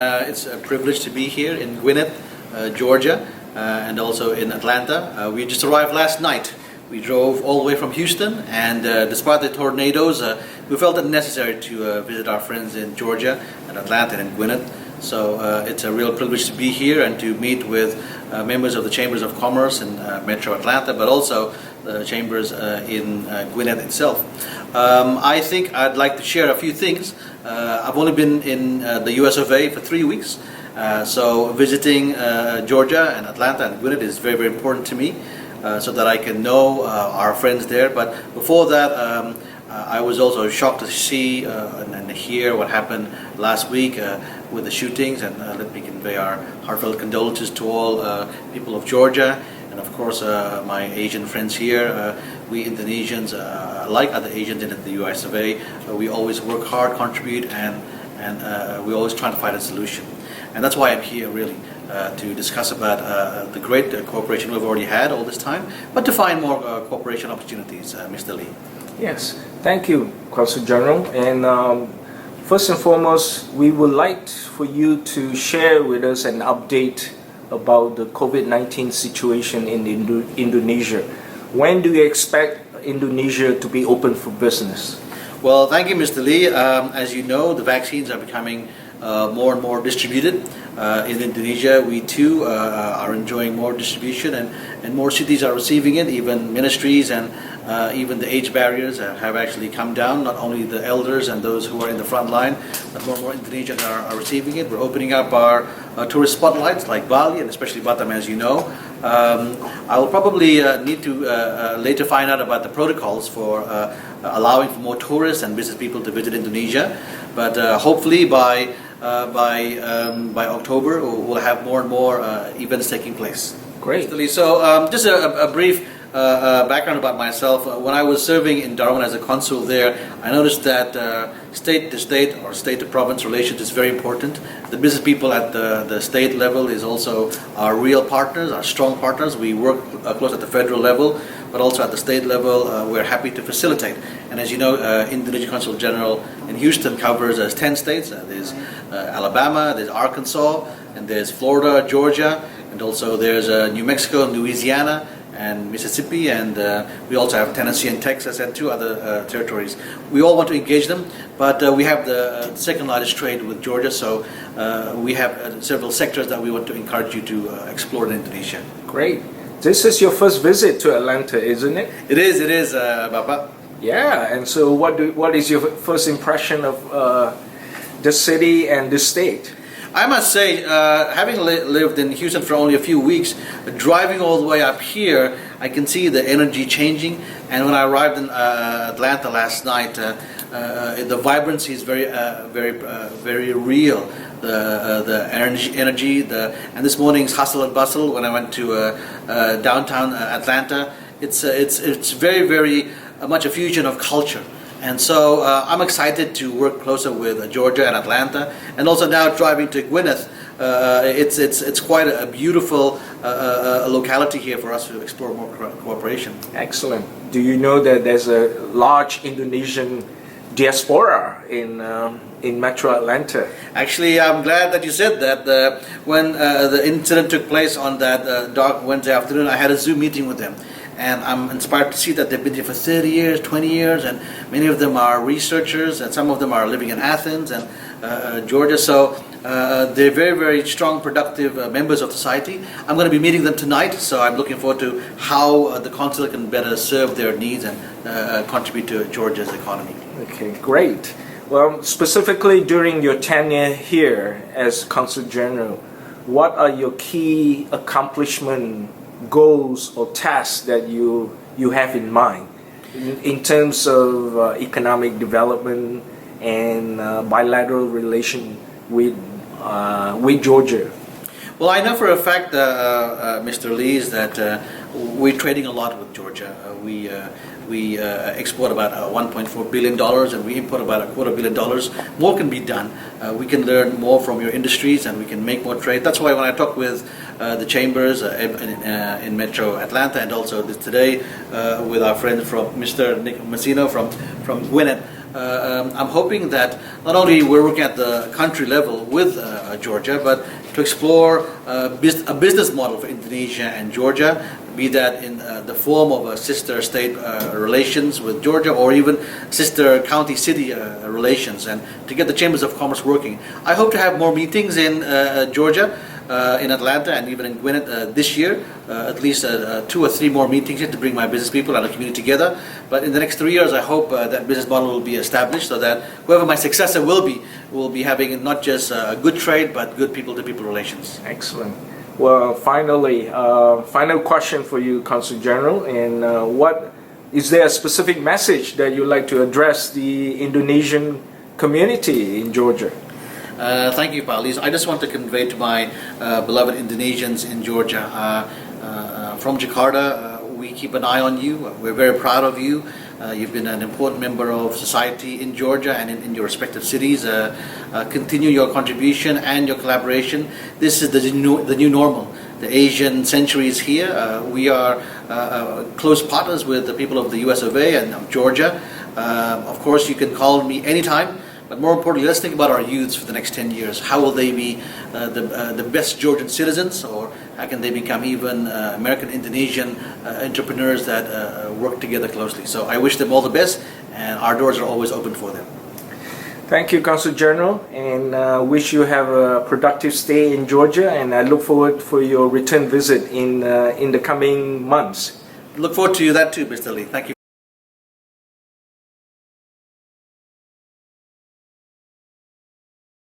It's a privilege to be here in Gwinnett, Georgia, and also in Atlanta. We just arrived last night. We drove all the way from Houston, and despite the tornadoes, we felt it necessary to visit our friends in Georgia and Atlanta and in Gwinnett. So it's a real privilege to be here and to meet with members of the Chambers of Commerce in Metro Atlanta, but also the chambers in Gwinnett itself. I think I'd like to share a few things. I've only been in the US of A for 3 weeks, so visiting Georgia and Atlanta and Gwinnett is very, very important to me, so that I can know our friends there. But before that, I was also shocked to see and hear what happened last week with the shootings, and let me convey our heartfelt condolences to all people of Georgia, and of course my Asian friends here. We Indonesians, like other Asians in the US of A, we always work hard, contribute, and we always try to find a solution. And that's why I'm here, really, to discuss about the great cooperation we've already had all this time, but to find more cooperation opportunities, Mr. Lee. Yes, thank you, Consul General. And first and foremost, we would like for you to share with us an update about the COVID-19 situation in Indonesia. When do you expect Indonesia to be open for business? Well, thank you, Mr. Lee. As you know, the vaccines are becoming more and more distributed. In Indonesia, we too are enjoying more distribution, and more cities are receiving it. Even ministries and even the age barriers have actually come down. Not only the elders and those who are in the front line, but more and more Indonesians are receiving it. We're opening up our tourist spotlights like Bali and especially Batam, as you know. I will probably need to later find out about the protocols for allowing for more tourists and business people to visit Indonesia. But hopefully by October, we'll have more and more events taking place. Great. So just a brief background about myself. When I was serving in Darwin as a consul there, I noticed that state to state or state to province relations is very important. The business people at the state level is also our real partners, our strong partners. We work close at the federal level, but also at the state level, we're happy to facilitate. And as you know, Indonesian Consul General in Houston covers 10 states. There's Alabama, there's Arkansas, and there's Florida, Georgia, and also there's New Mexico, Louisiana, and Mississippi, and we also have Tennessee and Texas and 2 other territories. We all want to engage them, but we have the second largest trade with Georgia, so we have several sectors that we want to encourage you to explore in Indonesia. Great. This is your first visit to Atlanta, isn't it? It is, Bapak. Yeah, and so what is your first impression of the city and the state? I must say, having lived in Houston for only a few weeks, driving all the way up here, I can see the energy changing. And when I arrived in Atlanta last night, the vibrancy is very real. The energy, and this morning's hustle and bustle when I went to downtown Atlanta, it's very, very much a fusion of culture. And so I'm excited to work closer with Georgia and Atlanta, and also now driving to Gwinnett. It's quite a beautiful locality here for us to explore more cooperation. Excellent. Do you know that there's a large Indonesian diaspora in Metro Atlanta? Actually, I'm glad that you said that. When the incident took place on that dark Wednesday afternoon, I had a Zoom meeting with them. And I'm inspired to see that they've been here for 30 years, 20 years, and many of them are researchers, and some of them are living in Athens and Georgia. So they're very, very strong, productive members of society. I'm going to be meeting them tonight, so I'm looking forward to how the consulate can better serve their needs and contribute to Georgia's economy. Okay, great. Well, specifically during your tenure here as Consul General, what are your key accomplishments, goals or tasks that you have in mind in terms of economic development and bilateral relation with Georgia? Well, I know for a fact, Mr. Lee, is that we're trading a lot with Georgia. We export about $1.4 billion, and we import about $250 million. More can be done. We can learn more from your industries, and we can make more trade. That's why when I talk with the chambers in Metro Atlanta, and also today with our friend from Mr. Nick Massino from Gwinnett, I'm hoping that not only we're working at the country level with Georgia, but to explore a business model for Indonesia and Georgia, be that in the form of a sister state relations with Georgia, or even sister county city relations, and to get the chambers of commerce working. I hope to have more meetings in Georgia, in Atlanta, and even in Gwinnett this year, at least 2 or 3 more meetings here to bring my business people and the community together. But in the next 3 years, I hope that business model will be established, so that whoever my successor will be having not just good trade, but good people-to-people relations. Excellent. Well, finally, final question for you, Consul General, and is there a specific message that you'd like to address the Indonesian community in Georgia? Thank you, Paulis. I just want to convey to my beloved Indonesians in Georgia, from Jakarta, we keep an eye on you. We're very proud of you. You've been an important member of society in Georgia and in your respective cities. Continue your contribution and your collaboration. This is the new normal. The Asian century is here. We are close partners with the people of the US of A and of Georgia. Of course, you can call me anytime. But more importantly, let's think about our youths for the next 10 years. How will they be the best Georgian citizens, or how can they become even American Indonesian entrepreneurs that work together closely? So I wish them all the best, and our doors are always open for them. Thank you, Consul General, and wish you have a productive stay in Georgia, and I look forward for your return visit in the coming months. Look forward to that too, Mr. Lee. Thank you.